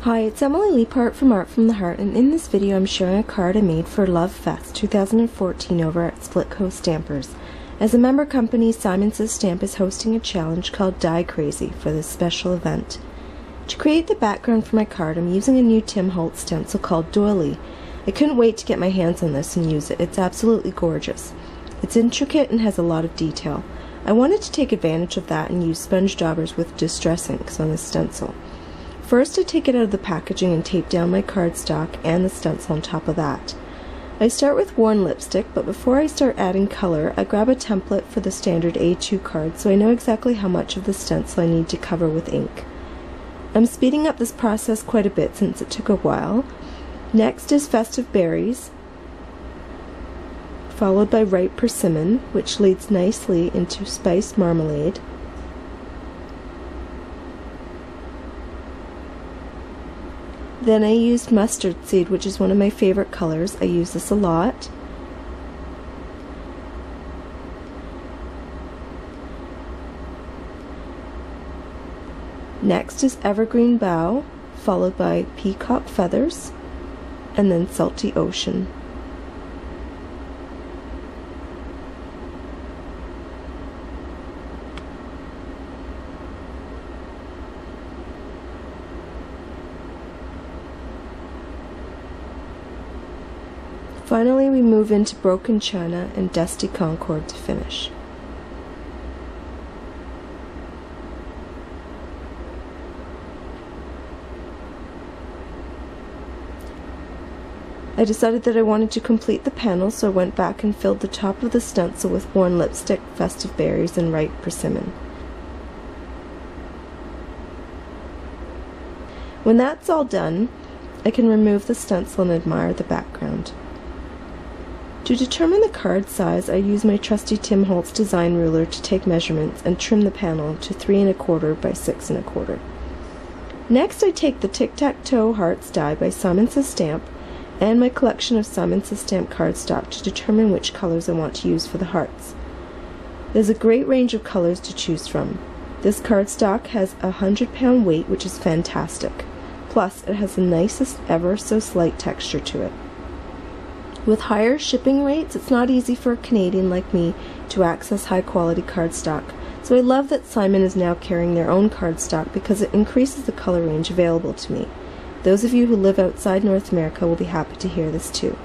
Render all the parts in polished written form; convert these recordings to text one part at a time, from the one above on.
Hi, it's Emily Leiphart from Art from the Heart, and in this video I'm sharing a card I made for Love Fest 2014 over at Splitcoaststampers. As a member company, Simon Says Stamp is hosting a challenge called Die Crazy for this special event. To create the background for my card, I'm using a new Tim Holtz stencil called Doily. I couldn't wait to get my hands on this and use it. It's absolutely gorgeous. It's intricate and has a lot of detail. I wanted to take advantage of that and use sponge daubers with distress inks on this stencil. First, I take it out of the packaging and tape down my cardstock and the stencil on top of that. I start with worn lipstick, but before I start adding color, I grab a template for the standard A2 card so I know exactly how much of the stencil I need to cover with ink. I'm speeding up this process quite a bit since it took a while. Next is Festive Berries, followed by Ripe Persimmon, which leads nicely into Spiced Marmalade. Then I used Mustard Seed, which is one of my favorite colors. I use this a lot. Next is Evergreen Bough, followed by Peacock Feathers, and then Salty Ocean. Finally, we move into Broken China and Dusty Concord to finish. I decided that I wanted to complete the panel, so I went back and filled the top of the stencil with worn lipstick, Festive Berries, and Ripe Persimmon. When that's all done, I can remove the stencil and admire the background. To determine the card size, I use my trusty Tim Holtz design ruler to take measurements and trim the panel to 3 1/4 by 6 1/4. Next, I take the Tic-Tac-Toe Hearts die by Simon Says Stamp and my collection of Simon Says Stamp cardstock to determine which colors I want to use for the hearts. There's a great range of colors to choose from. This cardstock has a 100-pound weight, which is fantastic. Plus, it has the nicest ever so slight texture to it. With higher shipping rates, it's not easy for a Canadian like me to access high-quality cardstock, so I love that Simon is now carrying their own cardstock because it increases the color range available to me. Those of you who live outside North America will be happy to hear this too.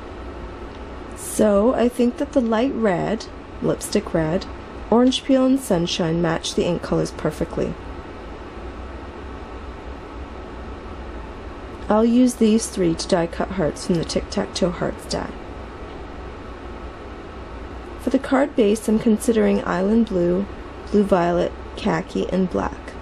So, I think that the light red, lipstick red, orange peel, and sunshine match the ink colors perfectly. I'll use these 3 to die cut hearts from the Tic-Tac-Toe Hearts die. For the card base, I'm considering Island Blue, Blue Violet, Khaki, and Black.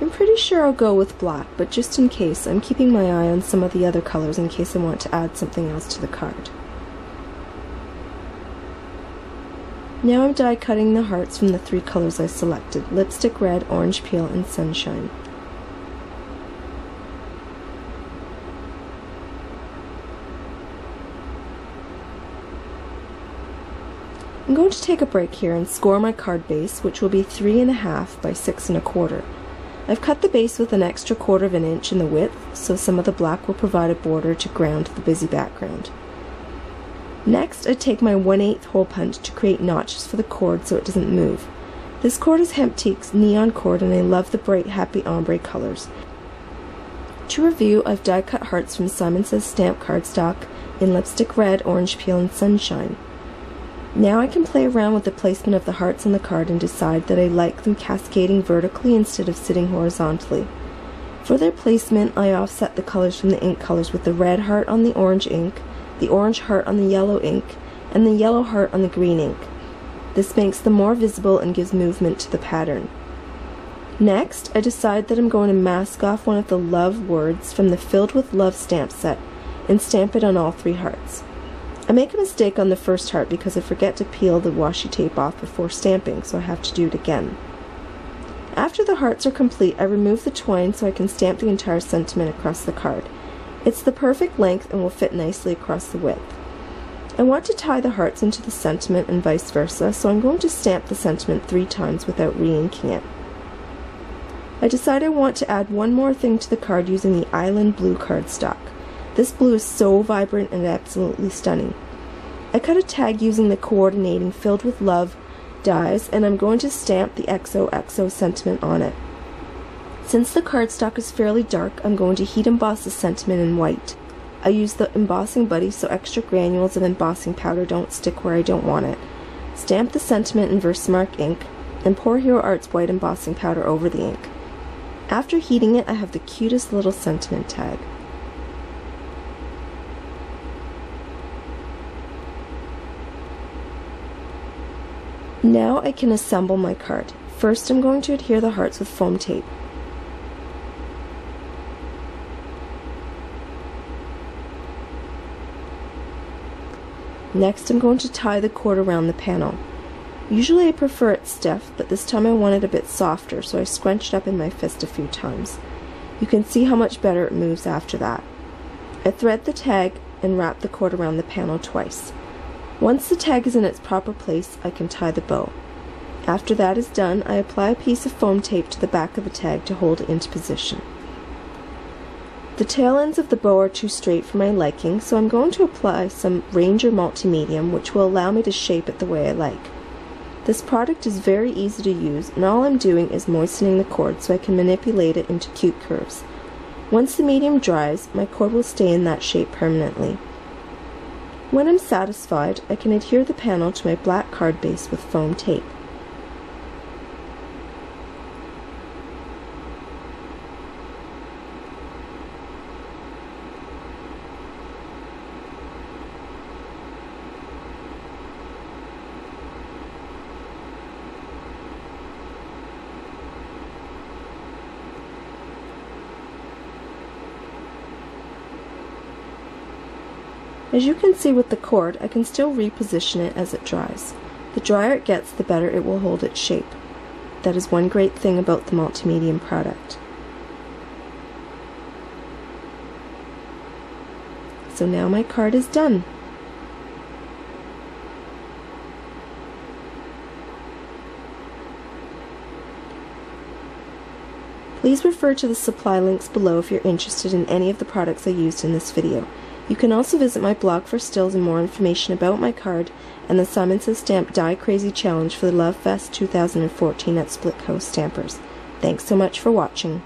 I'm pretty sure I'll go with black, but just in case, I'm keeping my eye on some of the other colors in case I want to add something else to the card. Now I'm die cutting the hearts from the 3 colors I selected: lipstick red, orange peel, and sunshine. I'm going to take a break here and score my card base, which will be 3 1/2 by 6 1/4. I've cut the base with an extra 1/4 inch in the width, so some of the black will provide a border to ground the busy background. Next, I take my 1/8 hole punch to create notches for the cord so it doesn't move. This cord is Hemptique's neon cord, and I love the bright happy ombre colors. To review, I've die cut hearts from Simon Says Stamp cardstock in lipstick red, orange peel, and sunshine. Now I can play around with the placement of the hearts on the card and decide that I like them cascading vertically instead of sitting horizontally. For their placement, I offset the colors from the ink colors with the red heart on the orange ink, the orange heart on the yellow ink, and the yellow heart on the green ink. This makes them more visible and gives movement to the pattern. Next, I decide that I'm going to mask off one of the love words from the Filled with Love stamp set and stamp it on all 3 hearts. I make a mistake on the first heart because I forget to peel the washi tape off before stamping, so I have to do it again. After the hearts are complete, I remove the twine so I can stamp the entire sentiment across the card. It's the perfect length and will fit nicely across the width. I want to tie the hearts into the sentiment and vice versa, so I'm going to stamp the sentiment 3 times without re-inking it. I decide I want to add one more thing to the card using the Island Blue cardstock. This blue is so vibrant and absolutely stunning. I cut a tag using the coordinating filled with love dies, and I'm going to stamp the XOXO sentiment on it. Since the cardstock is fairly dark, I'm going to heat emboss the sentiment in white. I use the embossing buddy so extra granules of embossing powder don't stick where I don't want it. Stamp the sentiment in Versamark ink, and pour Hero Art's white embossing powder over the ink. After heating it, I have the cutest little sentiment tag. Now I can assemble my card. First, I'm going to adhere the hearts with foam tape. Next, I'm going to tie the cord around the panel. Usually I prefer it stiff, but this time I want it a bit softer, so I scrunched up in my fist a few times. You can see how much better it moves after that. I thread the tag and wrap the cord around the panel twice. Once the tag is in its proper place, I can tie the bow. After that is done, I apply a piece of foam tape to the back of the tag to hold it into position. The tail ends of the bow are too straight for my liking, so I'm going to apply some Ranger Multimedium, which will allow me to shape it the way I like. This product is very easy to use, and all I'm doing is moistening the cord so I can manipulate it into cute curves. Once the medium dries, my cord will stay in that shape permanently. When I'm satisfied, I can adhere the panel to my black card base with foam tape. As you can see with the cord, I can still reposition it as it dries. The drier it gets, the better it will hold its shape. That is one great thing about the Multimedium product. So now my card is done. Please refer to the supply links below if you're interested in any of the products I used in this video. You can also visit my blog for stills and more information about my card and the Simon Says Stamp Die Crazy Challenge for the Love Fest 2014 at Split Coast Stampers. Thanks so much for watching.